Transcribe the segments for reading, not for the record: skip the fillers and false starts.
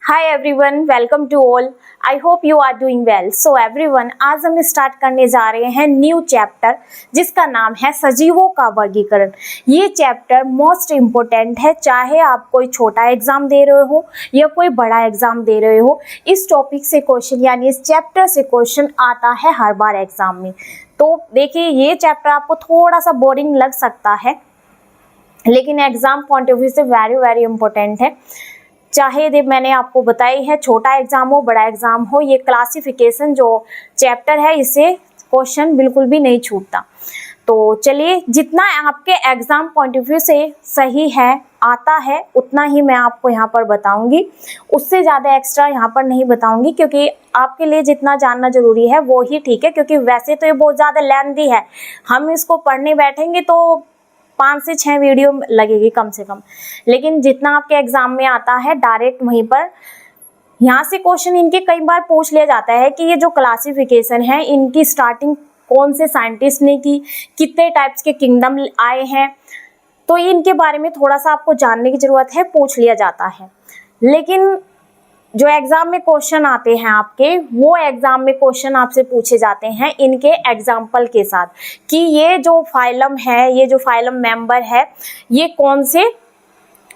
Hi everyone, welcome to all. I hope you are doing well. So everyone, आज हम start करने जा रहे हैं न्यू चैप्टर जिसका नाम है सजीवों का वर्गीकरण। ये चैप्टर मोस्ट इम्पोर्टेंट है, चाहे आप कोई छोटा एग्जाम दे रहे हो या कोई बड़ा एग्जाम दे रहे हो। इस टॉपिक से क्वेश्चन यानी इस चैप्टर से क्वेश्चन आता है हर बार एग्जाम में। तो देखिए, ये चैप्टर आपको थोड़ा सा बोरिंग लग सकता है, लेकिन एग्जाम पॉइंट ऑफ व्यू से वेरी वेरी इंपॉर्टेंट है। चाहे मैंने आपको बताई है छोटा एग्जाम हो बड़ा एग्जाम हो, ये क्लासिफिकेशन जो चैप्टर है इससे क्वेश्चन बिल्कुल भी नहीं छूटता। तो चलिए, जितना आपके एग्जाम पॉइंट ऑफ व्यू से सही है आता है उतना ही मैं आपको यहाँ पर बताऊंगी, उससे ज़्यादा एक्स्ट्रा यहाँ पर नहीं बताऊंगी, क्योंकि आपके लिए जितना जानना जरूरी है वो ही ठीक है। क्योंकि वैसे तो ये बहुत ज़्यादा लेंथी है, हम इसको पढ़ने बैठेंगे तो 5 से 6 वीडियो लगेगी कम से कम, लेकिन जितना आपके एग्जाम में आता है डायरेक्ट वहीं पर यहाँ से क्वेश्चन इनके कई बार पूछ लिया जाता है कि ये जो क्लासिफिकेशन है इनकी स्टार्टिंग कौन से साइंटिस्ट ने की, कितने टाइप्स के किंगडम आए हैं, तो इनके बारे में थोड़ा सा आपको जानने की जरूरत है, पूछ लिया जाता है। लेकिन जो एग्जाम में क्वेश्चन आते हैं आपके, वो एग्जाम में क्वेश्चन आपसे पूछे जाते हैं इनके एग्जाम्पल के साथ कि ये जो फाइलम है, ये जो फाइलम मेंबर है, ये कौन से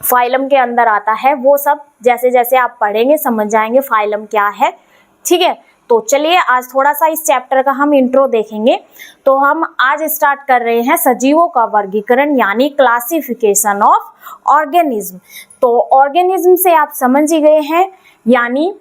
फाइलम के अंदर आता है। वो सब जैसे जैसे आप पढ़ेंगे समझ जाएंगे फाइलम क्या है। ठीक है, तो चलिए आज थोड़ा सा इस चैप्टर का हम इंट्रो देखेंगे। तो हम आज स्टार्ट कर रहे हैं सजीवों का वर्गीकरण यानी क्लासिफिकेशन ऑफ ऑर्गेनिज्म। तो ऑर्गेनिज्म से आप समझ ही गए हैं, यानी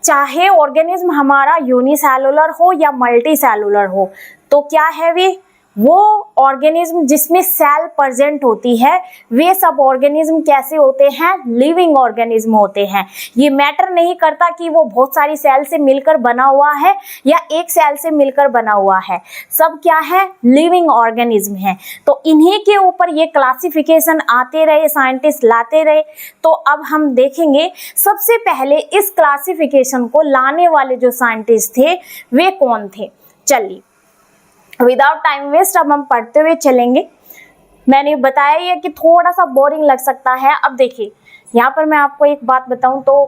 चाहे ऑर्गेनिज्म हमारा यूनिसेलुलर हो या मल्टी सेलुलर हो, तो क्या है वो ऑर्गेनिज्म जिसमें सेल प्रेजेंट होती है, वे सब ऑर्गेनिज्म कैसे होते हैं, लिविंग ऑर्गेनिज्म होते हैं। ये मैटर नहीं करता कि वो बहुत सारी सेल से मिलकर बना हुआ है या एक सेल से मिलकर बना हुआ है, सब क्या है, लिविंग ऑर्गेनिज्म है। तो इन्हीं के ऊपर ये क्लासिफिकेशन आते रहे, साइंटिस्ट लाते रहे। तो अब हम देखेंगे सबसे पहले इस क्लासिफिकेशन को लाने वाले जो साइंटिस्ट थे वे कौन थे। चलिए, विदाउट टाइम वेस्ट अब हम पढ़ते हुए चलेंगे। मैंने बताया ही है कि थोड़ा सा बोरिंग लग सकता है। अब देखिए, यहाँ पर मैं आपको एक बात बताऊं तो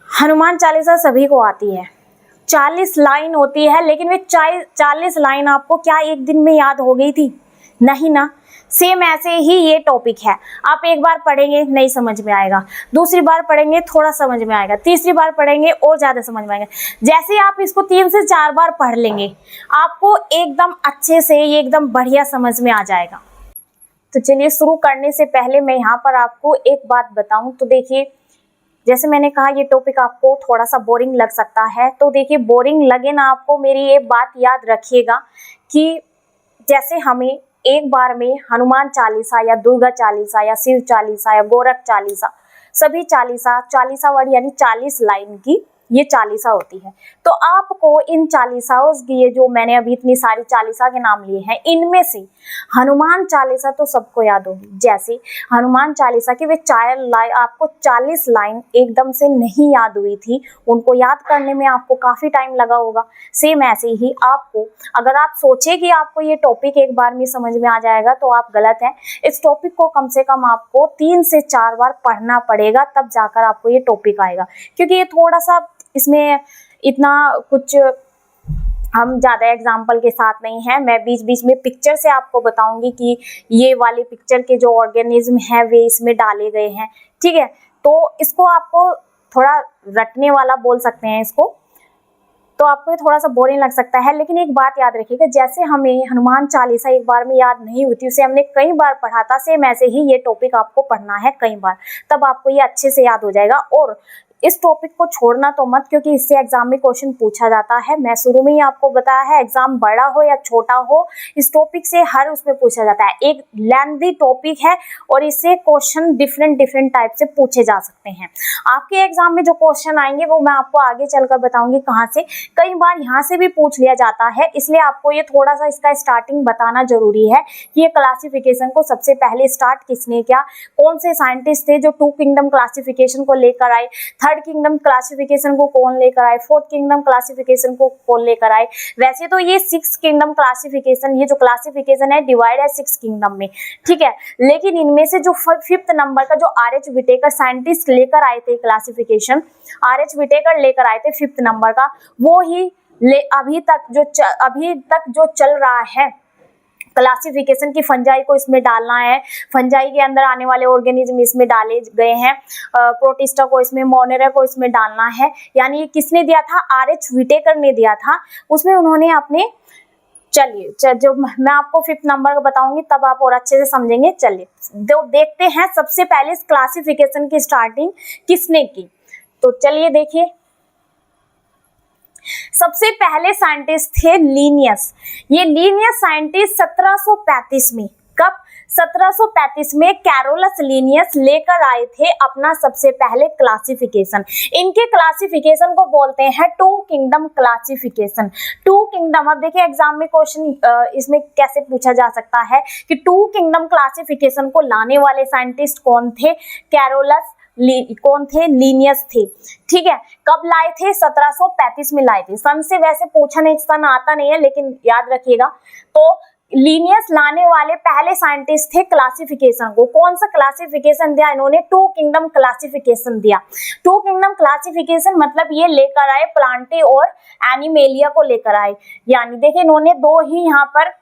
हनुमान चालीसा सभी को आती है, 40 लाइन होती है, लेकिन वे 40 लाइन आपको क्या एक दिन में याद हो गई थी? नहीं ना। सेम ऐसे ही ये टॉपिक है, आप एक बार पढ़ेंगे नहीं समझ में आएगा, दूसरी बार पढ़ेंगे थोड़ा समझ में आएगा, तीसरी बार पढ़ेंगे और ज्यादा समझ में आएगा। जैसे आप इसको 3 से 4 बार पढ़ लेंगे आपको एकदम अच्छे से एकदम बढ़िया समझ में आ जाएगा। तो चलिए, शुरू करने से पहले मैं यहाँ पर आपको एक बात बताऊं। तो देखिए, जैसे मैंने कहा ये टॉपिक आपको थोड़ा सा बोरिंग लग सकता है, तो देखिए बोरिंग लगे ना आपको, मेरी एक बात याद रखिएगा कि जैसे हमें एक बार में हनुमान चालीसा या दुर्गा चालीसा या शिव चालीसा या गोरख चालीसा, सभी चालीसा वर्ड यानी 40 लाइन की ये चालीसा होती है। तो आपको इन चालीसाओं की, ये जो मैंने अभी इतनी सारी चालीसा के नाम लिए हैं, इनमें से हनुमान चालीसा तो सबको याद होगी। जैसे हनुमान चालीसा की वे 4 लाइन, आपको 40 लाइन एकदम से नहीं याद हुई थी, उनको याद करने में आपको काफी टाइम लगा होगा। सेम ऐसे ही आपको, अगर आप सोचे कि आपको ये टॉपिक एक बार में समझ में आ जाएगा तो आप गलत हैं। इस टॉपिक को कम से कम आपको 3 से 4 बार पढ़ना पड़ेगा, तब जाकर आपको ये टॉपिक आएगा। क्योंकि ये थोड़ा सा, इसमें इतना कुछ हम ज़्यादा एग्जाम्पल के साथ नहीं है, मैं बीच बीच में पिक्चर से आपको बताऊंगी कि ये वाले पिक्चर के जो ऑर्गेनिज्म है वे इसमें डाले गए हैं। ठीक है, तो इसको आपको थोड़ा रटने वाला बोल सकते हैं इसको, तो आपको ये थोड़ा सा बोरिंग लग सकता है। लेकिन एक बात याद रखिएगा, जैसे हमें हनुमान चालीसा एक बार में याद नहीं होती, उसे हमने कई बार पढ़ा था, सेम ऐसे ही ये टॉपिक आपको पढ़ना है कई बार, तब आपको ये अच्छे से याद हो जाएगा। और इस टॉपिक को छोड़ना तो मत, क्योंकि इससे एग्जाम में क्वेश्चन पूछा जाता है। मैं शुरू में ही आपको बताया है, एग्जाम बड़ा हो या छोटा हो, इस टॉपिक से हर उसमें पूछा जाता है। एक लेंथी टॉपिक है और इससे क्वेश्चन डिफरेंट टाइप से पूछे जा सकते हैं। आपके एग्जाम में जो क्वेश्चन आएंगे वो मैं आपको आगे चलकर बताऊंगी कहाँ से। कई बार यहाँ से भी पूछ लिया जाता है, इसलिए आपको ये थोड़ा सा इसका स्टार्टिंग बताना जरूरी है कि ये क्लासिफिकेशन को सबसे पहले स्टार्ट किसने किया, कौन से साइंटिस्ट थे जो 2 किंगडम क्लासिफिकेशन को लेकर आए, थर्ड किंगडम क्लासिफिकेशन को कौन लेकर आए, फोर्थ किंगडम क्लासिफिकेशन को कौन लेकर आए। वैसे तो ये 6 किंगडम क्लासिफिकेशन, ये जो क्लासिफिकेशन है डिवाइड है 6 किंगडम में, ठीक है। लेकिन इनमें से जो 5th नंबर का जो R.H. विटेकर साइंटिस्ट लेकर आए थे क्लासिफिकेशन, R.H. विटेकर लेकर आए थे 5th नंबर का, वो ही अभी तक जो चल रहा है क्लासिफिकेशन की फंजाई को इसमें डालना है, फंजाई के अंदर आने वाले ऑर्गेनिज्म इसमें डाले गए हैं, प्रोटिस्टा को इसमें, मोनेरा को इसमें डालना है। यानी ये किसने दिया था, R.H. विटेकर ने दिया था। उसमें उन्होंने अपने, चलिए जो मैं आपको 5th नंबर का बताऊंगी तब आप और अच्छे से समझेंगे। चलिए देखते हैं सबसे पहले इस क्लासिफिकेशन की स्टार्टिंग किसने की। तो चलिए देखिए, सबसे पहले साइंटिस्ट थे लीनियस। ये लीनियस साइंटिस्ट 1735 में, कब, 1735 में कैरोलस लीनियस लेकर आए थे अपना सबसे पहले क्लासिफिकेशन। इनके क्लासिफिकेशन को बोलते हैं 2 किंगडम क्लासिफिकेशन। 2 किंगडम, अब देखिए एग्जाम में क्वेश्चन इसमें कैसे पूछा जा सकता है कि 2 किंगडम क्लासिफिकेशन को लाने वाले साइंटिस्ट कौन थे, कैरोलस कौन थे, लीनियस थे, ठीक है। कब लाए थे, 1735 में लाए थे। सन से वैसे पूछा नहीं, सन आता नहीं है लेकिन याद रखिएगा। तो लीनियस लाने वाले पहले साइंटिस्ट थे क्लासिफिकेशन को। कौन सा क्लासिफिकेशन दिया इन्होंने, 2 किंगडम क्लासिफिकेशन दिया। 2 किंगडम क्लासिफिकेशन मतलब ये लेकर आए प्लांटे और एनिमेलिया को लेकर आए। यानी देखिए इन्होंने 2 ही यहाँ पर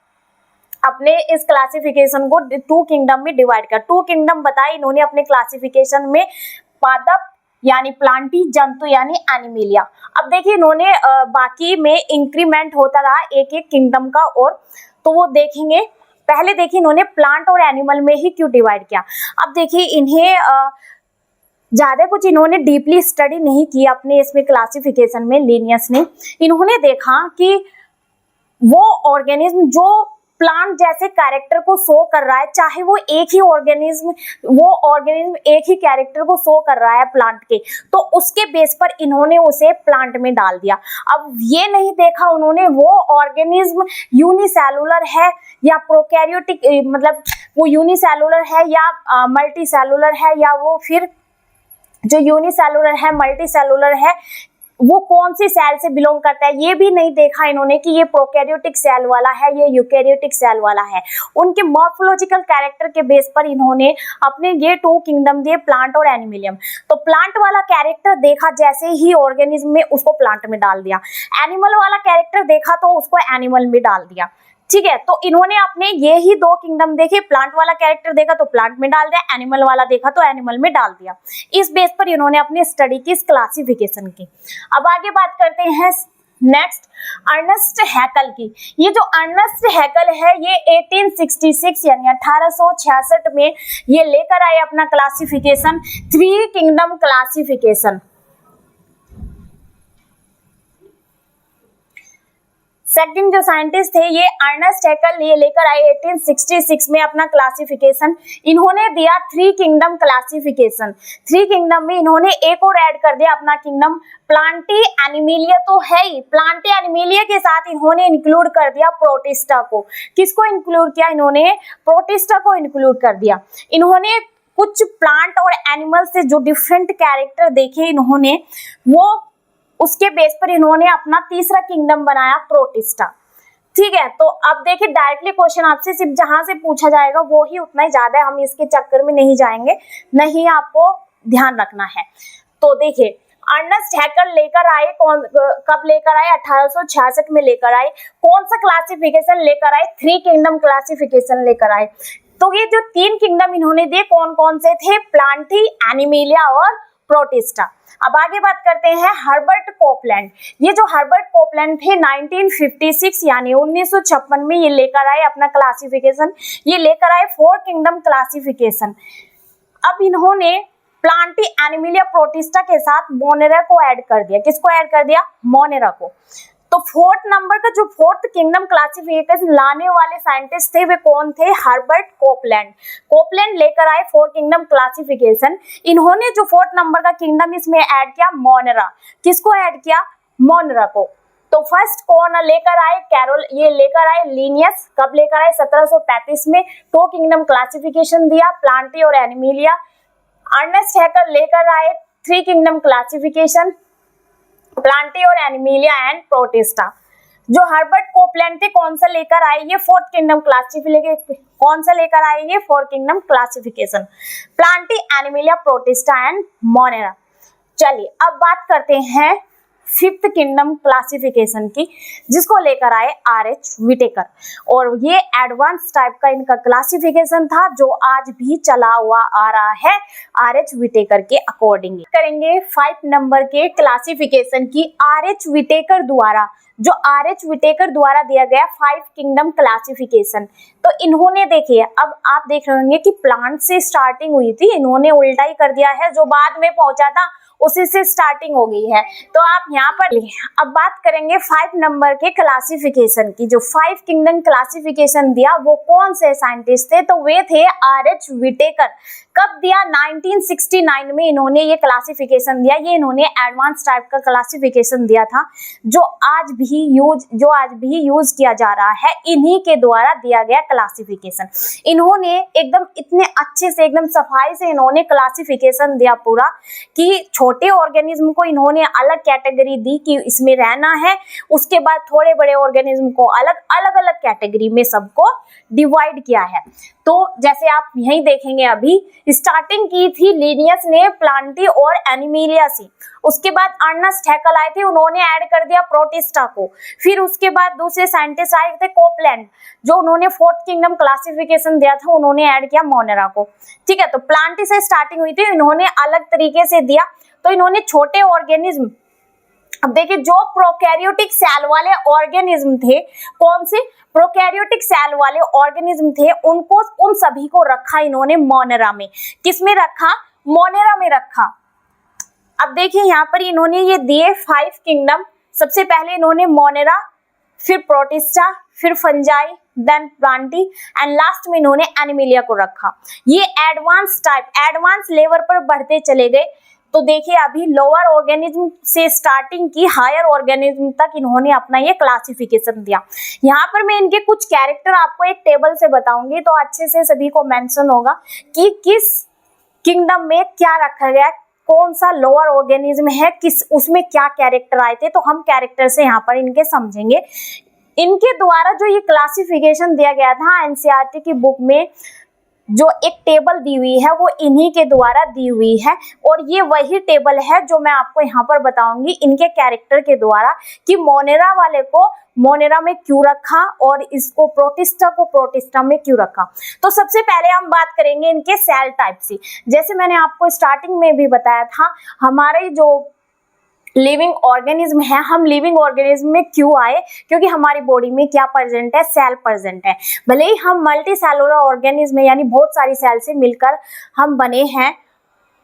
अपने इस क्लासिफिकेशन को 2 किंगडम में डिवाइड कर, 2 किंगडम बताए इन्होंने अपने क्लासिफिकेशन में, पादप यानी प्लांटी, जंतु यानी एनिमेलिया। अब देखिए इन्होंने बाकी में इंक्रीमेंट होता रहा एक एक किंगडम का, और तो वो देखेंगे। पहले देखिए इन्होंने प्लांट और एनिमल में ही क्यों डिवाइड किया। अब देखिए इन्हें ज्यादा कुछ इन्होंने डीपली स्टडी नहीं किया अपने इसमें क्लासिफिकेशन में, लीनियस ने। इन्होंने देखा कि वो ऑर्गेनिज्म जो प्लांट जैसे कैरेक्टर को शो कर रहा है, चाहे वो एक ही ऑर्गेनिज्म, वो ऑर्गेनिज्म एक ही कैरेक्टर को शो कर रहा है प्लांट के, तो उसके बेस पर इन्होंने उसे प्लांट में डाल दिया। अब ये नहीं देखा उन्होंने वो ऑर्गेनिज्म यूनिसेलुलर है या प्रोकैरियोटिक, मतलब वो यूनिसेलुलर है या मल्टीसेलुलर है, या वो फिर जो यूनिसेलुलर है, मल्टीसेलुलर है, वो कौन सी सेल से बिलोंग करता है, ये भी नहीं देखा इन्होंने कि ये प्रोकैरियोटिक सेल वाला है, ये यूकैरियोटिक सेल वाला है। उनके मॉर्फोलॉजिकल कैरेक्टर के बेस पर इन्होंने अपने ये 2 किंगडम दिए, प्लांट और एनिमलियम। तो प्लांट वाला कैरेक्टर देखा जैसे ही ऑर्गेनिज्म में, उसको प्लांट में डाल दिया। एनिमल वाला कैरेक्टर देखा तो उसको एनिमल में डाल दिया, ठीक है। तो इन्होंने अपने ये ही 2 किंगडम देखे, प्लांट वाला कैरेक्टर देखा तो प्लांट में डाल दिया, एनिमल वाला देखा तो एनिमल में डाल दिया। इस बेस पर इन्होंने अपनी स्टडी की, इस क्लासिफिकेशन की। अब आगे बात करते हैं नेक्स्ट अर्नेस्ट हैकल की। ये जो अर्नेस्ट हैकल है ये 1866 यानी 1866 में ये लेकर आए अपना क्लासिफिकेशन, 3 किंगडम क्लासिफिकेशन। सेकंड जो साइंटिस्ट थे ये अर्नेस्ट हैकल, ये लेकर आए 1866 में अपना क्लासिफिकेशन। इन्होंने दिया 3 किंगडम क्लासिफिकेशन। 3 किंगडम में इन्होंने एक और ऐड कर दिया अपना किंगडम, प्लांटी एनिमेलिया तो है ही, प्लांटी एनिमेलिया के साथ इन्होंने इंक्लूड कर दिया प्रोटिस्टा को। किसको इंक्लूड किया इन्होंने, प्रोटिस्टा को इंक्लूड कर दिया। इन्होंने कुछ प्लांट और एनिमल से जो डिफरेंट कैरेक्टर देखे इन्होंने, वो उसके बेस पर इन्होंने अपना तीसरा किंगडम बनाया प्रोटिस्टा, ठीक है। तो अब देखिए डायरेक्टली क्वेश्चन आपसे सिर्फ जहां से पूछा जाएगा वो ही उतना ही ज्यादा है, हम इसके चक्कर में नहीं जाएंगे, नहीं आपको ध्यान रखना है। तो देखिए अर्नेस्ट हैकल लेकर आए, कब लेकर आए, 1866 में लेकर आए। कौन सा क्लासिफिकेशन लेकर आए, 3 किंगडम क्लासिफिकेशन लेकर आए। तो ये जो 3 किंगडम इन्होंने दिए कौन कौन से थे, प्लांटी, एनिमेलिया और प्रोटिस्टा। अब आगे बात करते हैं हर्बर्ट कोपलैंड। ये जो हर्बर्ट कोपलैंड थे 1956 यानी 1956 में ये लेकर आए अपना क्लासिफिकेशन, ये लेकर आए 4 किंगडम क्लासिफिकेशन। अब इन्होंने प्लांटी, एनिमेलिया, प्रोटिस्टा के साथ मोनेरा को ऐड कर दिया। किसको ऐड कर दिया, मोनेरा को। तो 4th नंबर का जो 4th किंगडम क्लासिफिकेशन लाने वाले साइंटिस्ट थे वे कौन थे, हर्बर्ट कोपलैंड। कोपलैंड लेकर आए 4 किंगडम क्लासिफिकेशन। इन्होंने जो 4th नंबर का किंगडम इसमें ऐड किया, मोनेरा। किसको ऐड किया, मोनेरा को। तो फर्स्ट कौन लेकर आए, कैरोल, ये लेकर आए लीनियस। कब लेकर आए, 1735 में 2 किंगडम क्लासिफिकेशन दिया, प्लांटी और एनिमेलिया। अर्नेस्ट हैकल लेकर आए 3 किंगडम क्लासिफिकेशन, प्लांटी और एनिमिलिया एंड प्रोटिस्टा। जो हर्बर्ट कोपलैंड थे कौन सा लेकर आए, ये 4th किंगडम क्लासिफिकेशन, कौन सा लेकर आए ये 4th kingdom classification, Plantae, Animalia, protista and Monera. चलिए अब बात करते हैं 5th किंगडम क्लासिफिकेशन की, जिसको लेकर आए आर.एच. व्हिटेकर, और ये एडवांस टाइप का इनका क्लासिफिकेशन था जो आज भी चला हुआ आ रहा है आर.एच. व्हिटेकर के अकॉर्डिंग। करेंगे 5 नंबर के क्लासिफिकेशन की आर.एच. व्हिटेकर द्वारा, जो आर.एच. व्हिटेकर द्वारा दिया गया 5 किंगडम क्लासिफिकेशन। तो इन्होंने देखिए, अब आप देख रहे होंगे कि प्लांट से स्टार्टिंग हुई थी, इन्होंने उल्टा ही कर दिया है, जो बाद में पहुंचा था उसी से स्टार्टिंग हो गई है। तो आप यहाँ पर अब बात करेंगे 5 नंबर के क्लासिफिकेशन की। जो 5 किंगडम क्लासिफिकेशन दिया वो कौन से साइंटिस्ट थे, तो वे थे आर.एच. व्हिटेकर। कब दिया, 1969 में इन्होंने ये क्लासिफिकेशन दिया। ये इन्होंने एडवांस टाइप का क्लासिफिकेशन दिया था जो आज भी यूज किया जा रहा है, इन्हीं के द्वारा दिया गया क्लासिफिकेशन। इन्होंने एकदम इतने अच्छे से, एकदम सफाई से इन्होंने क्लासिफिकेशन दिया पूरा, कि छोटे ऑर्गेनिज्म को इन्होंने अलग कैटेगरी दी कि इसमें रहना है, उसके बाद थोड़े बड़े ऑर्गेनिज्म को अलग अलग कैटेगरी में सबको डिवाइड किया है। तो जैसे आप यही देखेंगे, अभी स्टार्टिंग की थी लिनियस ने प्लांटी और एनिमिलिया से, उसके बाद अर्नस्ट हैकल आए थे, उन्होंने ऐड कर दिया प्रोटिस्टा को। फिर उसके बाद दूसरे साइंटिस्ट आए थे कोपलैंड, जो उन्होंने 4th किंगडम क्लासिफिकेशन दिया था, उन्होंने ऐड किया मोनेरा को। ठीक है, तो प्लांटी से स्टार्टिंग हुई थी, इन्होंने अलग तरीके से दिया। तो इन्होंने छोटे ऑर्गेनिज्म, अब देखिए जो प्रोकैरियोटिक सेल वाले ऑर्गेनिज्म थे, कौन से प्रोकैरियोटिक सेल वाले ऑर्गेनिज्म थे, उनको, उन सभी को रखा इन्होंने मोनेरा में। किसमें रखा, मोनेरा में रखा। अब देखिए यहाँ पर इन्होंने ये दिए 5 किंगडम, सबसे पहले इन्होंने मोनेरा, फिर प्रोटिस्टा, फिर Fungi, then Plantae and last में इन्होंने एनिमिलिया को रखा। ये एडवांस टाइप, एडवांस लेवल पर बढ़ते चले गए। तो देखिए अभी लोअर ऑर्गेनिज्म से स्टार्टिंग की हायर ऑर्गेनिज्म तक इन्होंने अपना ये क्लासिफिकेशन दिया। यहाँ पर मैं इनके कुछ कैरेक्टर आपको एक टेबल से बताऊंगी, तो अच्छे से सभी को मेंशन होगा कि किस किंगडम में क्या रखा गया, कौन सा लोअर ऑर्गेनिज्म है, किस उसमें क्या कैरेक्टर आए थे। तो हम कैरेक्टर से यहाँ पर इनके समझेंगे। इनके द्वारा जो ये क्लासिफिकेशन दिया गया था एनसीईआरटी की बुक में, जो एक टेबल दी हुई है वो इन्हीं के द्वारा दी हुई है, और ये वही टेबल है जो मैं आपको यहाँ पर बताऊंगी इनके कैरेक्टर के द्वारा, कि मोनेरा वाले को मोनेरा में क्यों रखा और इसको प्रोटिस्टा को प्रोटिस्टा में क्यों रखा। तो सबसे पहले हम बात करेंगे इनके सेल टाइप से। जैसे मैंने आपको स्टार्टिंग में भी बताया था, हमारे जो लिविंग ऑर्गेनिज्म है, हम लिविंग ऑर्गेनिज्म में क्यों आए, क्योंकि हमारी बॉडी में क्या प्रेजेंट है, सेल प्रेजेंट है। भले ही हम मल्टी सेलुलर ऑर्गेनिज्म है, यानी बहुत सारी सेल से मिलकर हम बने हैं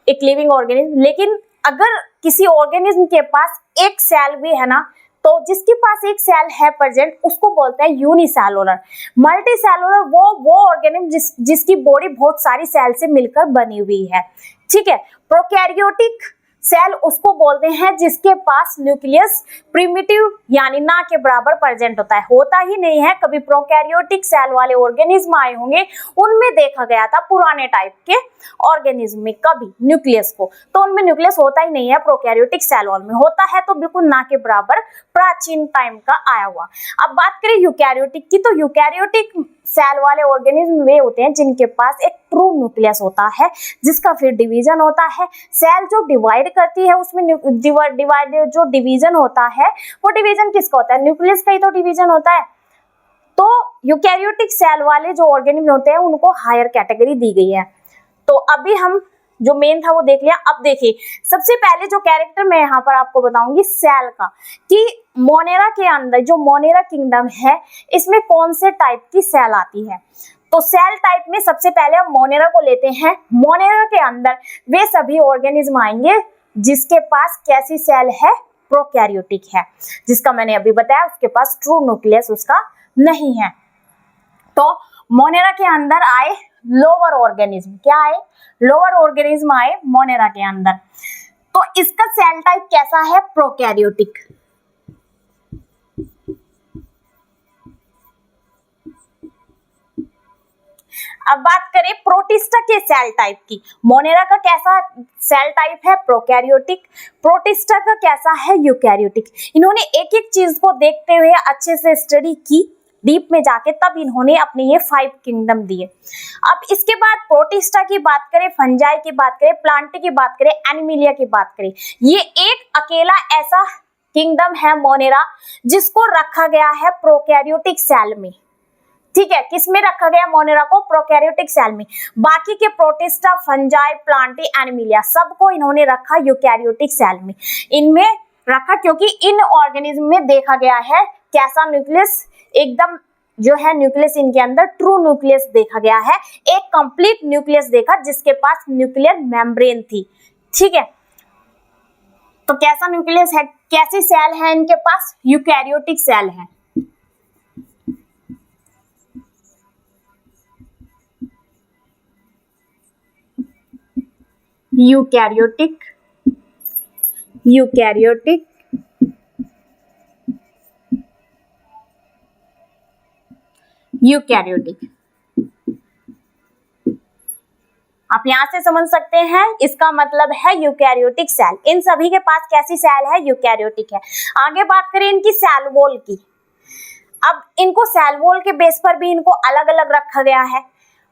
एक लिविंग ऑर्गेनिज्म, लेकिन अगर किसी ऑर्गेनिज्म के पास एक सेल भी है ना, तो जिसके पास एक सेल है प्रेजेंट उसको बोलते हैं यूनिसेलुलर। मल्टी सेलुलर वो ऑर्गेनिज्म जिसकी बॉडी बहुत सारी सेल से मिलकर बनी हुई है। ठीक है, प्रोकैरियोटिक सेल उसको बोलते हैं जिसके पास न्यूक्लियस प्रिमिटिव यानी ना के बराबर प्रेजेंट होता ही नहीं है। कभी प्रोकैरियोटिक सेल वाले ऑर्गेनिज्म आए होंगे, उनमें देखा गया था पुराने टाइप के ऑर्गेनिज्म में कभी न्यूक्लियस को, तो उनमें न्यूक्लियस होता ही नहीं है। प्रोकैरियोटिक सेल वाल में होता है तो बिल्कुल ना के बराबर प्राचीन टाइम का आया हुआ। अब बात करें यूकैरियोटिक की, तो यूकैरियोटिक सेल वाले ऑर्गेनिज्म वे होते हैं जिनके पास एक ट्रू न्यूक्लियस होता है, जिसका फिर डिवीजन होता है। सेल जो डिवाइड करती है उसमें जो डिवीजन होता है, वो डिवीजन किसका होता है, न्यूक्लियस का ही तो डिवीजन होता है। तो यूकैरियोटिक सेल वाले जो ऑर्गेनिज्म होते हैं उनको हायर कैटेगरी दी गई है। तो अभी हम जो मेन था वो देख लिया। अब देखिए सबसे पहले जो कैरेक्टर मैं यहाँ पर आपको बताऊंगी सेल का, कि मोनेरा के अंदर जो मोनेरा किंगडम है इसमें कौन से टाइप की सेल आती है। तो सेल टाइप में सबसे पहले हम मोनेरा को लेते हैं। मोनेरा के अंदर वे सभी ऑर्गेनिज्म आएंगे जिसके पास कैसी सेल है, प्रोकैरियोटिक है, जिसका मैंने अभी बताया उसके पास ट्रू न्यूक्लियस उसका नहीं है। तो मोनेरा के अंदर आए लोअर ऑर्गेनिज्म, क्या आए, लोअर ऑर्गेनिज्म आए मोनेरा के अंदर। तो इसका सेल टाइप कैसा है, प्रोकैरियोटिक। अब बात करें प्रोटिस्टा के सेल टाइप की। मोनेरा का कैसा सेल टाइप है? प्रोकैरियोटिक। प्रोटिस्टा का कैसा है? यूकैरियोटिक। इन्होंने एक एक चीज को देखते हुए अच्छे से स्टडी की डीप में जाके, तब इन्होंने अपने ये 5 किंगडम दिए। अब इसके बाद प्रोटिस्टा की बात करें, फंजाई की बात करें, प्लांट की बात करें, एनिमिलिया की बात करें, ये एक अकेला ऐसा किंगडम है मोनेरा जिसको रखा गया है प्रोकैरियोटिक सेल में। ठीक है, किसमें रखा गया मोनेरा को? प्रोकैरियोटिक सेल में। बाकी के प्रोटिस्टा, फंजाई, प्लांटी, एनिमिलिया सबको इन्होंने रखा यूकैरियोटिक सेल में। इनमें रखा क्योंकि इन ऑर्गेनिज्म में देखा गया है कैसा न्यूक्लियस, एकदम जो है न्यूक्लियस इनके अंदर ट्रू न्यूक्लियस देखा गया है, एक कंप्लीट न्यूक्लियस देखा जिसके पास न्यूक्लियर मेम्ब्रेन थी। ठीक है, तो कैसा न्यूक्लियस है, कैसी सेल है इनके पास? यूकैरियोटिक सेल है। Eukaryotic, eukaryotic, eukaryotic. आप यहां से समझ सकते हैं, इसका मतलब है यूकैरियोटिक सेल। इन सभी के पास कैसी सेल है? यूकैरियोटिक है। आगे बात करें इनकी सेल वॉल की। अब इनको सेल वॉल के बेस पर भी इनको अलग अलग रखा गया है।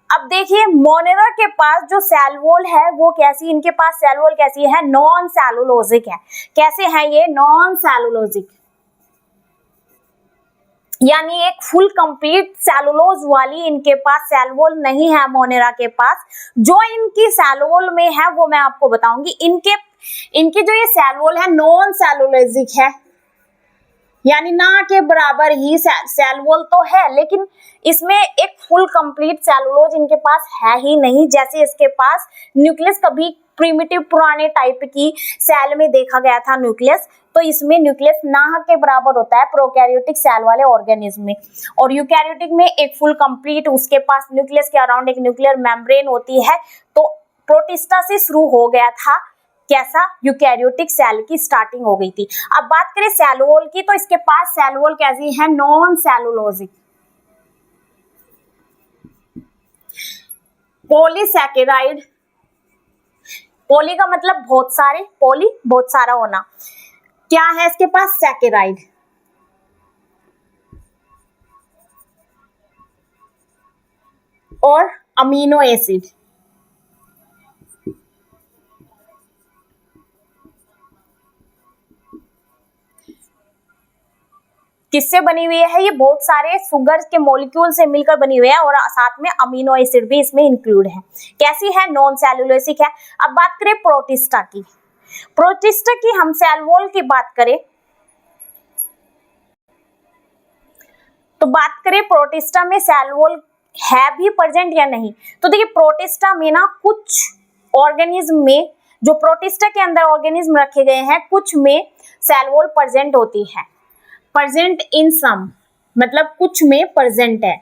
अब देखिए मोनेरा के पास जो सेल वॉल है वो कैसी, इनके पास सेल वॉल कैसी है? नॉन सेलुलोजिक है। कैसे है ये? नॉन सेलुलोजिक, यानी एक फुल कंप्लीट सेलुलोज वाली इनके पास सेल वॉल नहीं है मोनेरा के पास। जो इनकी सेल वॉल में है वो मैं आपको बताऊंगी। इनके जो ये सेल वॉल है नॉन सेलुलोजिक है, यानी ना के बराबर ही सेल वॉल तो है, लेकिन इसमें एक फुल कंप्लीट सेलुलोज इनके पास है ही नहीं। जैसे इसके पास न्यूक्लियस कभी प्रिमिटिव पुराने टाइप की सेल में देखा गया था न्यूक्लियस, तो इसमें न्यूक्लियस ना के बराबर होता है प्रोकैरियोटिक सेल वाले ऑर्गेनिज्म में। और यूकैरियोटिक में एक फुल कंप्लीट उसके पास न्यूक्लियस के अराउंड एक न्यूक्लियर मेम्ब्रेन होती है। तो प्रोटिस्टा से शुरू हो गया था कैसा? यूकैरियोटिक सेल की स्टार्टिंग हो गई थी। अब बात करें सेल वॉल की, तो इसके पास सेल वॉल कैसी है? Non cellulosic. पॉलीसैकेराइड, पॉली का मतलब बहुत सारे, पॉली बहुत सारा होना, क्या है इसके पास? सैकेराइड। और अमीनो एसिड। किससे बनी हुई है? ये बहुत सारे सुगर के मॉलिक्यूल से मिलकर बनी हुई है और साथ में अमीनो एसिड भी इसमें इंक्लूड है। कैसी है? नॉन सेलुलोसिक है। अब बात करें प्रोटिस्टा की। प्रोटिस्टा की हम सेल वॉल की बात करें तो बात करें प्रोटिस्टा में सेल वॉल है भी प्रेजेंट या नहीं। तो देखिए प्रोटिस्टा में ना कुछ ऑर्गेनिज्म में, जो प्रोटिस्टा के अंदर ऑर्गेनिज्म रखे गए हैं, कुछ में सेल वॉल प्रेजेंट होती है। प्रेजेंट इन सम मतलब कुछ में प्रेजेंट है।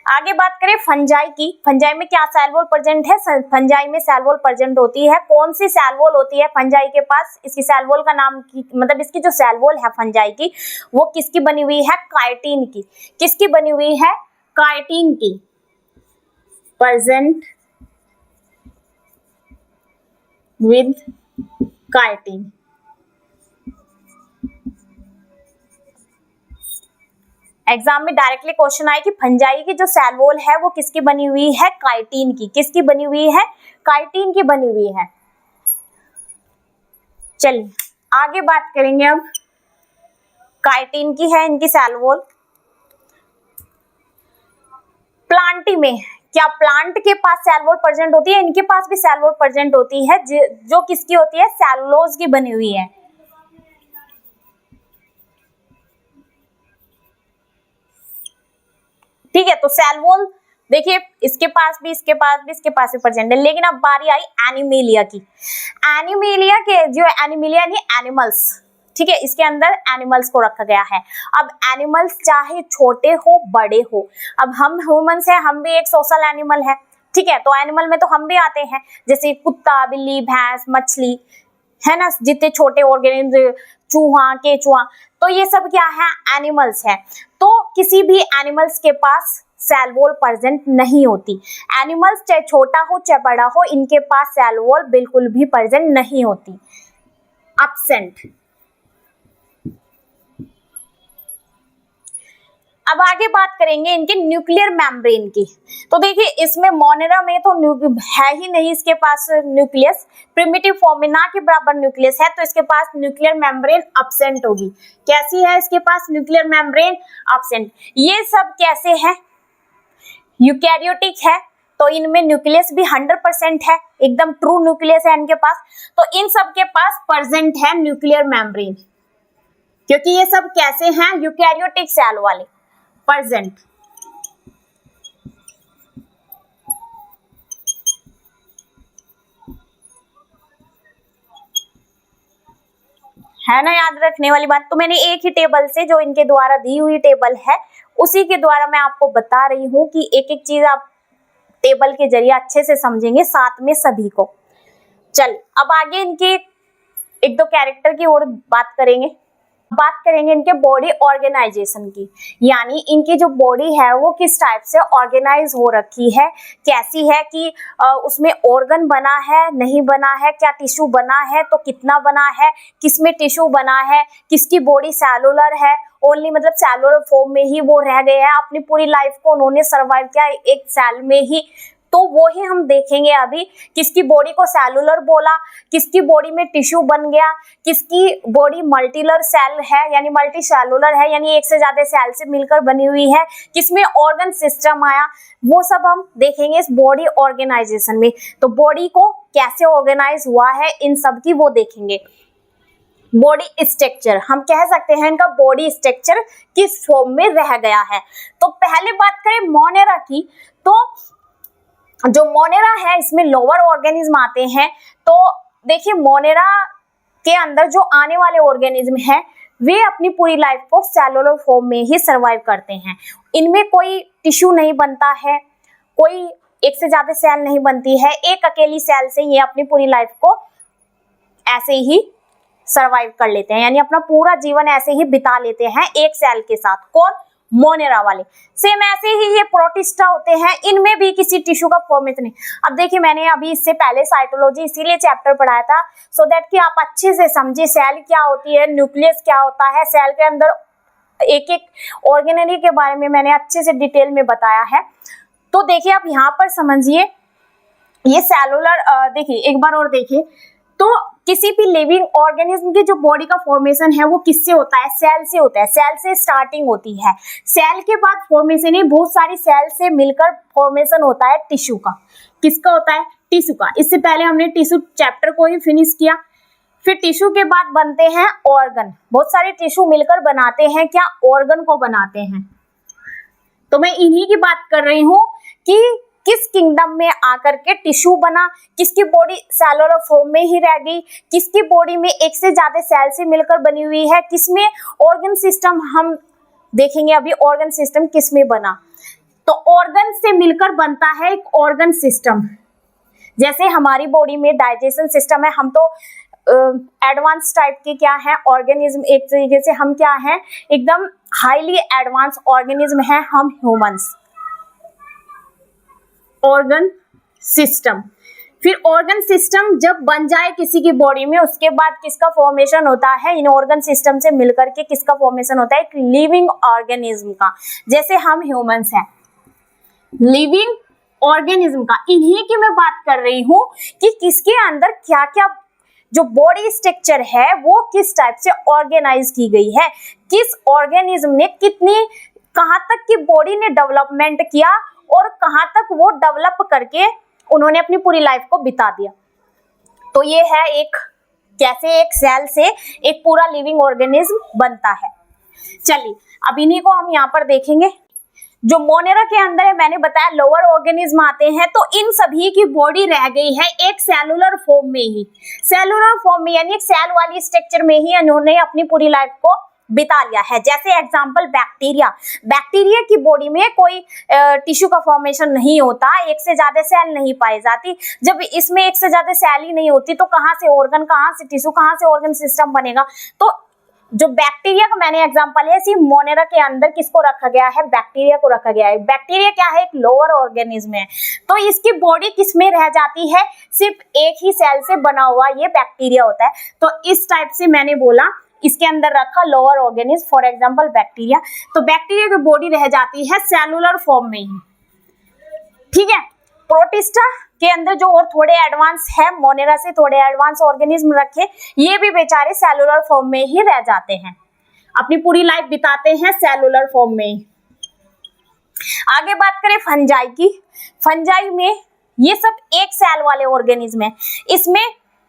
आगे बात करें फंजाई की। फंजाई में क्या सेल वॉल प्रेजेंट है? फंजाई में सेल वॉल प्रेजेंट होती है। कौन सी सेल वॉल होती है फंजाई के पास? इसकी सेल वॉल का नाम मतलब इसकी जो सेल वॉल है फंजाई की, वो किसकी बनी हुई है? काइटिन की। किसकी बनी हुई है? काइटिन की। Present with chitin. एग्जाम में डायरेक्टली क्वेश्चन आए कि फंजाई की जो सेल वॉल है वो किसकी बनी हुई है? काइटिन की। किसकी बनी हुई है? काइटिन की बनी हुई है। चलिए आगे बात करेंगे। अब काइटिन की है इनकी सेल वॉल। प्लांटी में क्या प्लांट के पास सेल वॉल प्रेजेंट होती है? इनके पास भी सेल वॉल प्रेजेंट होती है, जो किसकी होती है? सेलुलोज की बनी हुई है। ठीक है, तो सेल वॉल देखिए इसके पास भी, इसके पास भी, इसके पास भी प्रेजेंट है। लेकिन अब बारी आई एनिमिलिया की। एनिमिलिया के जो एनिमिलिया यानी एनिमल्स, ठीक है, इसके अंदर एनिमल्स को रखा गया है। अब एनिमल्स चाहे छोटे हो बड़े हो, अब हम ह्यूमंस हैं, हम भी एक सोशल एनिमल है। ठीक है, तो एनिमल में तो हम भी आते हैं, जैसे कुत्ता, बिल्ली, भैंस, मछली, है ना, जितने छोटे ऑर्गेनिज्म, चूहा, केचुआ, तो ये सब क्या है, एनिमल्स है। तो किसी भी एनिमल्स के पास सेल वॉल प्रेजेंट नहीं होती। एनिमल्स चाहे छोटा हो चाहे बड़ा हो, इनके पास सेल वॉल बिल्कुल भी प्रेजेंट नहीं होती, एब्सेंट। अब आगे बात करेंगे इनके न्यूक्लियर मेम्ब्रेन की। तो देखिए इसमें मोनेरा में तो है ही नहीं इसके पास न्यूक्लियस, प्रिमिटिव फॉर्म में ना के बराबर न्यूक्लियस है, तो इसके पास न्यूक्लियर मेम्ब्रेन एब्सेंट होगी। कैसी है इसके पास न्यूक्लियर मेम्ब्रेन, एब्सेंट। ये सब कैसे है, यूकैरियोटिक है, तो इनमें न्यूक्लियस भी 100% है, एकदम ट्रू न्यूक्लियस है इनके पास। तो इन सब के पास प्रेजेंट है न्यूक्लियर मेम्ब्रेन, क्योंकि ये सब कैसे हैं, यूकैरियोटिक सेल वाले, प्रेजेंट। है ना याद रखने वाली बात। तो मैंने एक ही टेबल से, जो इनके द्वारा दी हुई टेबल है, उसी के द्वारा मैं आपको बता रही हूँ कि एक एक चीज आप टेबल के जरिए अच्छे से समझेंगे साथ में सभी को। चल अब आगे इनके एक दो कैरेक्टर की और बात करेंगे इनके बॉडी ऑर्गेनाइजेशन की, यानी इनकी जो बॉडी है वो किस टाइप से ऑर्गेनाइज हो रखी है, कैसी है कि उसमें ऑर्गन बना है नहीं बना है, क्या टिश्यू बना है तो कितना बना है, किसमें टिश्यू बना है, किसकी बॉडी सेलुलर है, ओनली मतलब सेलुलर फॉर्म में ही वो रह गए हैं, अपनी पूरी लाइफ को उन्होंने सर्वाइव किया एक सेल में ही। तो वो ही हम देखेंगे अभी, किसकी बॉडी को सेलुलर बोला, किसकी बॉडी में टिश्यू बन गया, किसकी बॉडी मल्टीलर सेल है यानी मल्टी सेलुलर है, यानी एक से ज्यादा सेल से मिलकर बनी हुई है, किसमें ऑर्गन सिस्टम आया, वो सब हम देखेंगे इस बॉडी ऑर्गेनाइजेशन में। तो बॉडी को कैसे ऑर्गेनाइज हुआ है इन सब की वो देखेंगे। बॉडी स्ट्रक्चर, हम कह सकते हैं इनका बॉडी स्ट्रक्चर किस फॉर्म में रह गया है। तो पहले बात करें मोनेरा की, तो जो मोनेरा है इसमें लोअर ऑर्गेनिज्म आते हैं। तो देखिए मोनेरा के अंदर जो आने वाले ऑर्गेनिज्म हैं वे अपनी पूरी लाइफ को सेलुलर फॉर्म में ही सरवाइव करते हैं। इनमें कोई टिश्यू नहीं बनता है, कोई एक से ज्यादा सेल नहीं बनती है, एक अकेली सेल से ये अपनी पूरी लाइफ को ऐसे ही सरवाइव कर लेते हैं, यानी अपना पूरा जीवन ऐसे ही बिता लेते हैं एक सेल के साथ। कौन, मोनेरा वाले। सेम ऐसे ही ये प्रोटिस्टा होते हैं, इनमें भी किसी टिश्यू का फॉर्मेशन नहीं। अब देखिए मैंने अभी इससे पहले साइटोलॉजी इसीलिए चैप्टर पढ़ाया था सो दैट कि आप अच्छे से समझे सेल क्या होती है, न्यूक्लियस क्या होता है, सेल के अंदर एक एक ऑर्गेनरी के बारे में मैंने अच्छे से डिटेल में बताया है। तो देखिए आप यहाँ पर समझिए, ये सेलुलर देखिए एक बार और देखिए, तो किसी भी लिविंग ऑर्गेनिज्म की जो बॉडी का फॉर्मेशन है वो किससे होता है, सेल से होता है। सेल से स्टार्टिंग होती है, सेल के बाद फॉर्मेशन है, बहुत सारी सेल से मिलकर फॉर्मेशन होता है टिश्यू का। किसका होता है, टिश्यू का। इससे पहले हमने टिश्यू चैप्टर को ही फिनिश किया। फिर टिश्यू के बाद बनते हैं ऑर्गन, बहुत सारे टिश्यू मिलकर बनाते हैं क्या, ऑर्गन को बनाते हैं। तो मैं इन्हीं की बात कर रही हूँ कि किस किंगडम में आकर के टिश्यू बना, किसकी बॉडी सेलुलर फॉर्म में ही रह गई, किसकी बॉडी में एक से ज्यादा सेल से मिलकर बनी हुई है, किसमें ऑर्गन सिस्टम, हम देखेंगे अभी ऑर्गन सिस्टम किसमें बना। तो ऑर्गन से मिलकर बनता है एक ऑर्गन सिस्टम। जैसे हमारी बॉडी में डाइजेशन सिस्टम है, हम तो एडवांस टाइप के क्या है ऑर्गेनिज्म, एक तरीके से हम क्या है एकदम हाईली एडवांस ऑर्गेनिज्म है हम ह्यूमंस। ऑर्गन सिस्टम, फिर ऑर्गन सिस्टम जब बन जाए किसी की बॉडी में, उसके बाद किसका फॉर्मेशन होता है, इन ऑर्गन सिस्टम से मिलकर के किसका फॉर्मेशन होता है, एक लिविंग ऑर्गेनिज्म का। जैसे हम ह्यूमंस हैं, लिविंग ऑर्गेनिज्म का, इन्हीं की मैं बात कर रही हूं कि किसके अंदर क्या क्या जो बॉडी स्ट्रक्चर है वो किस टाइप से ऑर्गेनाइज की गई है, किस ऑर्गेनिज्म ने कितनी कहां तक की बॉडी ने डेवलपमेंट किया और कहां तक वो डेवलप करके उन्होंने अपनी पूरी लाइफ को बिता दिया। तो ये है एक कैसे एक सेल से एक पूरा लिविंग ऑर्गेनिज्म बनता है। चलिए अब इन्हीं को हम यहाँ पर देखेंगे। जो मोनेरा के अंदर है, मैंने बताया लोअर ऑर्गेनिज्म आते हैं, तो इन सभी की बॉडी रह गई है एक सेलुलर फॉर्म में ही, सेलुलर फॉर्म में यानी एक सेल वाली स्ट्रक्चर में ही उन्होंने अपनी पूरी लाइफ को बिता लिया है। जैसे एग्जांपल बैक्टीरिया, बैक्टीरिया की बॉडी में कोई टिश्यू का फॉर्मेशन नहीं होता, एक से ज्यादा सेल नहीं पाई जाती। जब इसमें एक से ज्यादा सेल ही नहीं होती तो कहाँ से ऑर्गन, कहाँ से टिश्यू, कहाँ से ऑर्गन सिस्टम बनेगा। तो जो बैक्टीरिया का मैंने एग्जांपल है, इसी मोनेरा के अंदर किसको रखा गया है, बैक्टीरिया को रखा गया है। बैक्टीरिया क्या है, एक लोअर ऑर्गेनिज्म है, तो इसकी बॉडी किसमें रह जाती है, सिर्फ एक ही सेल से बना हुआ ये बैक्टीरिया होता है। तो इस टाइप से मैंने बोला इसके अंदर रखा lower organism, for example bacteria. तो बैक्टीरिया की बॉडी रह जाती है सेलुलर फॉर्म में ही, ठीक है। प्रोटिस्टा के अंदर जो और थोड़े एडवांस है, मोनेरा से थोड़े एडवांस ऑर्गेनिज्म रखे, ये भी बेचारे सेलुलर फॉर्म में ही रह जाते हैं, अपनी पूरी लाइफ बिताते हैं सेलुलर फॉर्म में ही। आगे बात करें फंजाई की। फंजाई में ये सब एक सेल वाले ऑर्गेनिज्म है, इसमें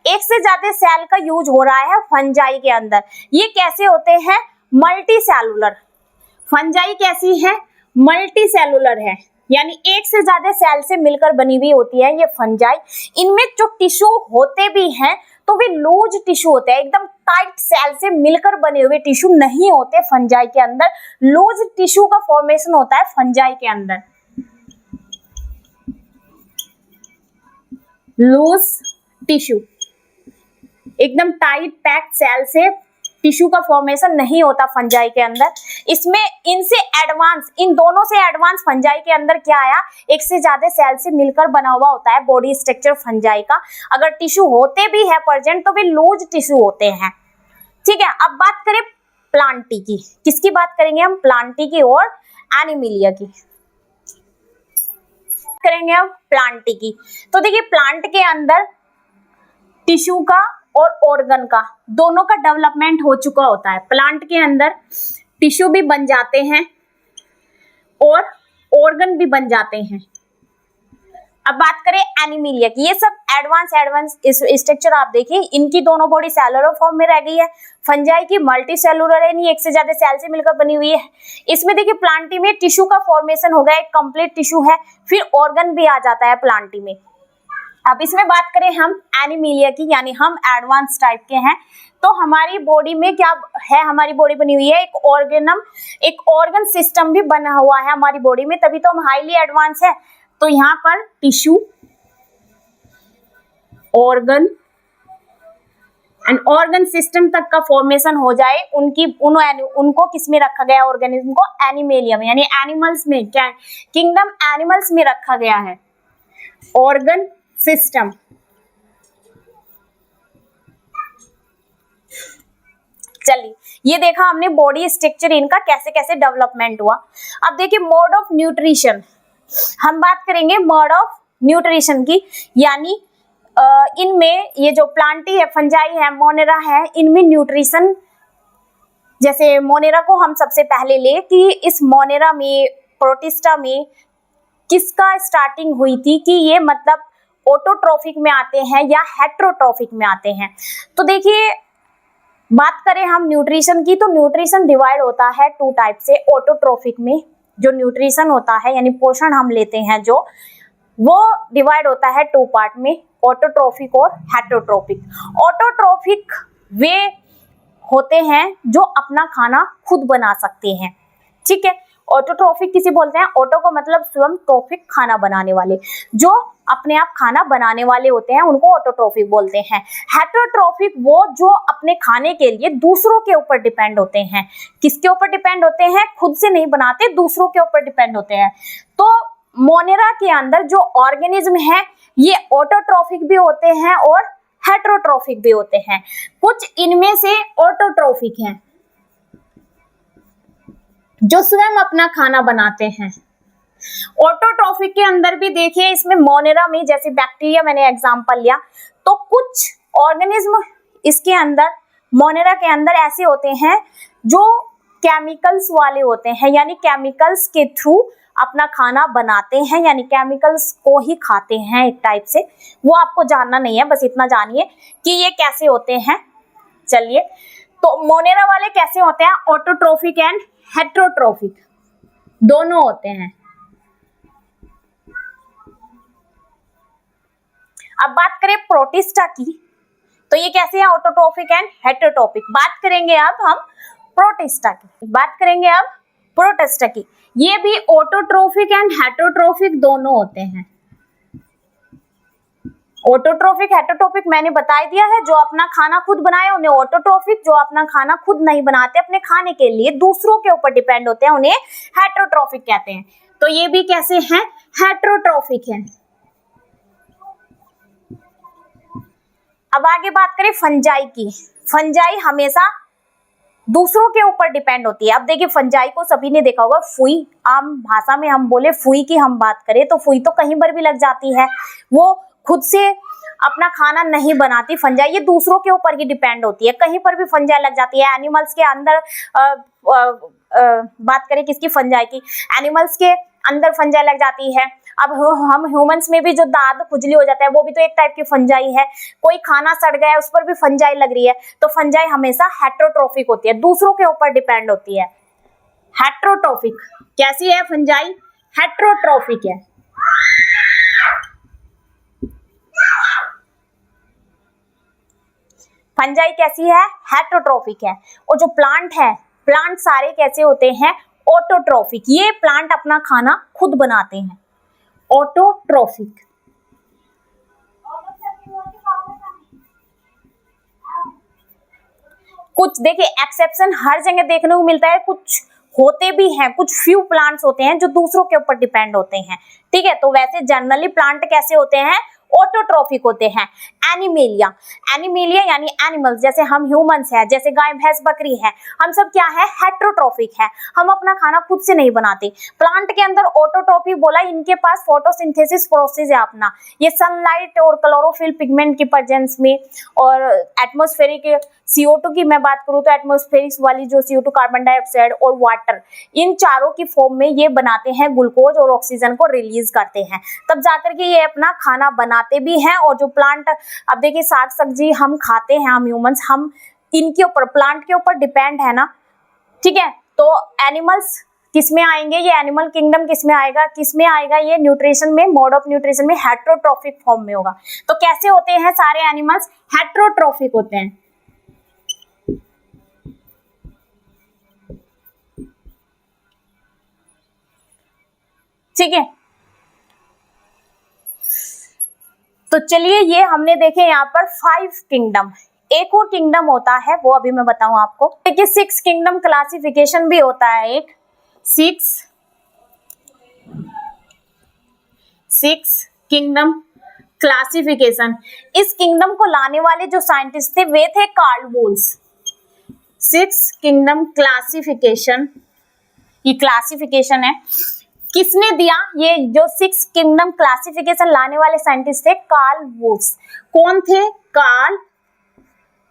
एक से ज्यादा सेल का यूज हो रहा है फंजाई के अंदर। ये कैसे होते हैं, मल्टी सेलुलर। फंजाई कैसी है, मल्टी सेलुलर है, यानी एक से ज्यादा सेल से मिलकर बनी हुई होती है ये फंजाई। इनमें जो टिश्यू होते भी हैं तो वे लूज टिश्यू होते हैं, एकदम टाइट सेल से मिलकर बने हुए टिश्यू नहीं होते फंजाई के अंदर। लूज टिश्यू का फॉर्मेशन होता है फंजाई के अंदर, लूज टिश्यू, एकदम टाइट पैक्ड सेल से टिश्यू का फॉर्मेशन नहीं होता फंजाई के अंदर। इसमें इनसे एडवांस, इन दोनों से एडवांस फंजाई के अंदर क्या आया, एक से ज्यादा सेल से मिलकर बना हुआ होता है बॉडी स्ट्रक्चर फंजाई का। अगर टिश्यू होते भी है प्रेजेंट तो वे लूज टिश्यू होते हैं, ठीक है। अब बात करें प्लांटी की, किसकी बात करेंगे हम, प्लांटी की और एनिमिलिया की करेंगे हम, प्लांटी की। तो देखिए प्लांट के अंदर टिश्यू का और ऑर्गन का दोनों का डेवलपमेंट हो चुका होता है। प्लांट के अंदर टिश्यू भी बन जाते हैं और ऑर्गन भी बन जाते हैं। अब बात करें एनिमिलिया की, ये सब एडवांस स्ट्रक्चर आप देखिए, इनकी दोनों बॉडी सेलुलर फॉर्म में रह गई है। फंजाई की मल्टी सेलुलर है, नहीं एक से ज्यादा सेल से मिलकर बनी हुई है। इसमें देखिए प्लांटी में टिश्यू का फॉर्मेशन हो गया, एक कंप्लीट टिश्यू है, फिर ऑर्गन भी आ जाता है प्लांटी में। अब इसमें बात करें हम एनिमिलिया की, यानी हम एडवांस टाइप के हैं। तो हमारी बॉडी में क्या है, हमारी बॉडी बनी हुई है एक ऑर्गन सिस्टम भी बना हुआ है हमारी बॉडी में, तभी तो हम हाईली एडवांस है। तो यहाँ पर tissue, organ and organ system तक का फॉर्मेशन हो जाए, उनको किस में रखा गया, ऑर्गेनिज्म को एनिमेलिया में, यानी एनिमल्स में, क्या किंगडम एनिमल्स में रखा गया है ऑर्गन सिस्टम। चलिए ये देखा हमने बॉडी स्ट्रक्चर इनका कैसे कैसे डेवलपमेंट हुआ। अब देखिए मोड ऑफ न्यूट्रिशन, हम बात करेंगे मोड ऑफ न्यूट्रिशन की, यानी इनमें ये जो प्लांटी है, फंजाई है, मोनेरा है, इनमें न्यूट्रिशन, जैसे मोनेरा को हम सबसे पहले ले कि इस मोनेरा में, प्रोटिस्टा में किसका स्टार्टिंग हुई थी, कि ये मतलब ऑटोट्रोफिक में आते हैं या हेट्रोट्रोफिक में आते हैं। तो देखिए बात करें हम न्यूट्रिशन की, तो न्यूट्रिशन डिवाइड होता है टू टाइप से। ऑटोट्रोफिक में जो न्यूट्रिशन होता है, यानी पोषण हम लेते हैं जो, वो डिवाइड होता है टू पार्ट में, ऑटोट्रोफिक और हेट्रोट्रोफिक। ऑटोट्रोफिक वे होते हैं जो अपना खाना खुद बना सकते हैं, ठीक है। ऑटोट्रोफिक किसे बोलते हैं, ऑटो का मतलब स्वयं, ट्रोफिक खाना बनाने वाले, जो अपने आप खाना बनाने वाले होते हैं उनको ऑटोट्रोफिक बोलते हैं। हेट्रोट्रोफिक वो जो अपने खाने के लिए दूसरों के ऊपर डिपेंड होते हैं। किसके ऊपर डिपेंड होते हैं, खुद से नहीं बनाते, दूसरों के ऊपर डिपेंड होते हैं। तो मोनेरा के अंदर जो ऑर्गेनिज्म है ये ऑटोट्रोफिक भी होते हैं और हेट्रोट्रोफिक भी होते हैं। कुछ इनमें से ऑटोट्रोफिक हैं जो स्वयं अपना खाना बनाते हैं। ऑटोट्रोफिक के अंदर भी देखिए, इसमें मोनेरा में जैसे बैक्टीरिया मैंने एग्जांपल लिया, तो कुछ ऑर्गेनिज्म इसके अंदर, मोनेरा के अंदर ऐसे होते हैं जो केमिकल्स वाले होते हैं, यानी केमिकल्स के थ्रू अपना खाना बनाते हैं, यानी केमिकल्स को ही खाते हैं एक टाइप से। वो आपको जानना नहीं है, बस इतना जानिए कि ये कैसे होते हैं। चलिए, तो मोनेरा वाले कैसे होते हैं, ऑटोट्रोफिक एंड हेट्रोट्रोफिक दोनों होते हैं। अब बात करें प्रोटिस्टा की, तो ये कैसे है, ऑटोट्रोफिक एंड हेट्रोट्रोफिक। बात करेंगे अब हम प्रोटिस्टा की, बात करेंगे अब प्रोटिस्टा की। ये भी ऑटोट्रोफिक एंड हेट्रोट्रोफिक दोनों होते हैं। ऑटोट्रोफिक, हेटरोट्रोफिक मैंने बता दिया है, जो अपना खाना खुद बनाए उन्हें ऑटोट्रोफिक, जो अपना खाना खुद नहीं बनाते अपने खाने के लिए दूसरों के ऊपर डिपेंड होते हैं उन्हें हेटरोट्रोफिक कहते हैं। तो ये भी कैसे हैं, हेटरोट्रोफिक हैं। अब आगे बात करें फंजाई की। फंजाई हमेशा दूसरों के ऊपर डिपेंड होती है। अब देखिए फंजाई को सभी ने देखा होगा, फुई, आम भाषा में हम बोले फुई की हम बात करें तो फुई तो कहीं पर भी लग जाती है, वो खुद से अपना खाना नहीं बनाती। फंजाई ये दूसरों के ऊपर ही डिपेंड होती है, कहीं पर भी फंजाई लग जाती है। एनिमल्स के अंदर बात करें किसकी, फंजाई की, एनिमल्स के अंदर फंजाई लग जाती है। अब हम ह्यूमंस में भी जो दाद खुजली हो जाता है वो भी तो एक टाइप की फंजाई है। कोई खाना सड़ गया है उस पर भी फंजाई लग रही है। तो फंजाई हमेशा हेटरोट्रोफिक होती है, दूसरों के ऊपर डिपेंड होती है। हेटरोट्रोफिक कैसी है फंजाई, हेटरोट्रोफिक है। फंजाई कैसी है, हेटरोट्रोफिक है। और जो प्लांट है, प्लांट सारे कैसे होते हैं, ऑटोट्रोफिक। ये प्लांट अपना खाना खुद बनाते हैं, ऑटोट्रोफिक। कुछ देखिए एक्सेप्शन हर जगह देखने को मिलता है, कुछ होते भी हैं, कुछ फ्यू प्लांट्स होते हैं जो दूसरों के ऊपर डिपेंड होते हैं, ठीक है। तो वैसे जनरली प्लांट कैसे होते हैं, ऑटोट्रोफिक होते हैं। एनिमेलिया, एनिमेलिया यानी एनिमल्स, जैसे हम ह्यूमंस है, जैसे गाय भैंस बकरी है, हम सब क्या है, हेटरोट्रोफिक है, हम अपना खाना खुद से नहीं बनाते। प्लांट के अंदर ऑटोट्रोफिक बोला, इनके पास फोटोसिंथेसिस प्रोसेस है अपना, ये सनलाइट और क्लोरोफिल पिगमेंट की प्रेजेंस में, और एटमॉस्फेरिक CO2 की मैं बात करूं तो एटमॉस्फेरिक वाली जो CO2 कार्बन डाइऑक्साइड और वाटर, इन चारों की फॉर्म में ये बनाते हैं ग्लूकोज और ऑक्सीजन को रिलीज करते हैं, तब जाकर के ये अपना खाना बनाते भी हैं। और जो प्लांट, अब देखिए साग सब्जी हम खाते हैं, हम ह्यूमंस, हम इनके ऊपर, प्लांट के ऊपर डिपेंड है ना, ठीक है। तो एनिमल्स किस में आएंगे, ये एनिमल किंगडम किस में आएगा, ये न्यूट्रिशन में, मोड ऑफ न्यूट्रिशन में हेटरोट्रोफिक फॉर्म में होगा। तो कैसे होते हैं सारे एनिमल्स, हेटरोट्रोफिक होते हैं। ठीक है, तो चलिए ये हमने देखे यहाँ पर 5 किंगडम। एक और किंगडम होता है, वो अभी मैं बताऊं आपको। देखिए 6 किंगडम क्लासिफिकेशन भी होता है एक, 6 किंगडम क्लासिफिकेशन। इस किंगडम को लाने वाले जो साइंटिस्ट थे वे थे कार्ल वोल्स। 6 किंगडम क्लासिफिकेशन, ये क्लासिफिकेशन है, किसने दिया, ये जो 6 किंगडम क्लासिफिकेशन लाने वाले साइंटिस्ट थे कार्ल वोल्स। कौन थे, कार्ल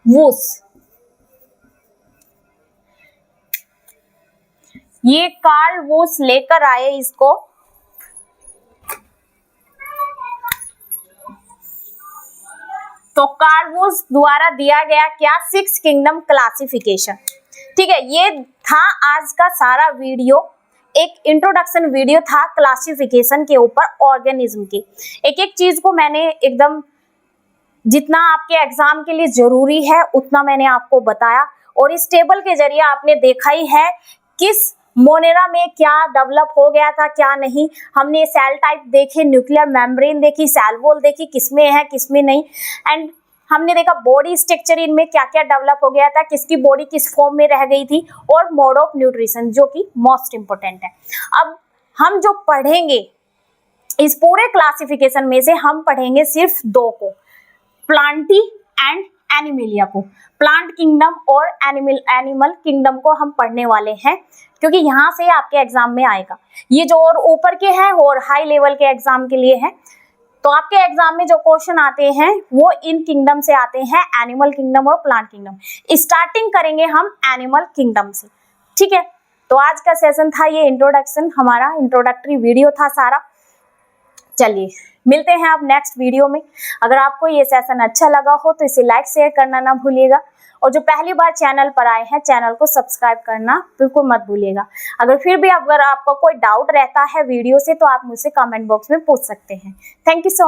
वोल्स। ये कार्ल वोल्स लेकर आए इसको, तो कार्ल वोल्स द्वारा दिया गया क्या, 6 किंगडम क्लासिफिकेशन। ठीक है, ये था आज का सारा वीडियो, एक इंट्रोडक्शन वीडियो था क्लासिफिकेशन के ऊपर, ऑर्गेनिज्म की। एक एक चीज को मैंने एकदम जितना आपके एग्जाम के लिए जरूरी है उतना मैंने आपको बताया, और इस टेबल के जरिए आपने देखा ही है किस मोनेरा में क्या डेवलप हो गया था, क्या नहीं। हमने सेल टाइप देखे, न्यूक्लियर मेम्ब्रेन देखी, सेल वॉल देखी, किसमें है किसमें नहीं, एंड हमने देखा बॉडी स्ट्रक्चर इनमें क्या क्या डेवलप हो गया था, किसकी बॉडी किस फॉर्म में रह गई थी, और मोड ऑफ न्यूट्रिशन जो कि मोस्ट इंपोर्टेंट है। अब हम जो पढ़ेंगे इस पूरे क्लासिफिकेशन में से हम पढ़ेंगे सिर्फ 2 को, प्लांटी एंड एनिमेलिया को। प्लांट किंगडम और एनिमल किंगडम को हम पढ़ने वाले हैं, क्योंकि यहाँ से आपके एग्जाम में आएगा। ये जो और ऊपर के हैं और हाई लेवल के एग्जाम के लिए है, तो आपके एग्जाम में जो क्वेश्चन आते हैं वो इन किंगडम से आते हैं, एनिमल किंगडम और प्लांट किंगडम। स्टार्टिंग करेंगे हम एनिमल किंगडम से, ठीक है। तो आज का सेशन था ये इंट्रोडक्शन, हमारा इंट्रोडक्टरी वीडियो था सारा। चलिए मिलते हैं अब नेक्स्ट वीडियो में। अगर आपको ये सेशन अच्छा लगा हो तो इसे लाइक शेयर करना ना भूलिएगा, और जो पहली बार चैनल पर आए हैं चैनल को सब्सक्राइब करना बिल्कुल मत भूलिएगा। अगर फिर भी अगर आपको कोई डाउट रहता है वीडियो से तो आप मुझसे कमेंट बॉक्स में पूछ सकते हैं। Thank you so much.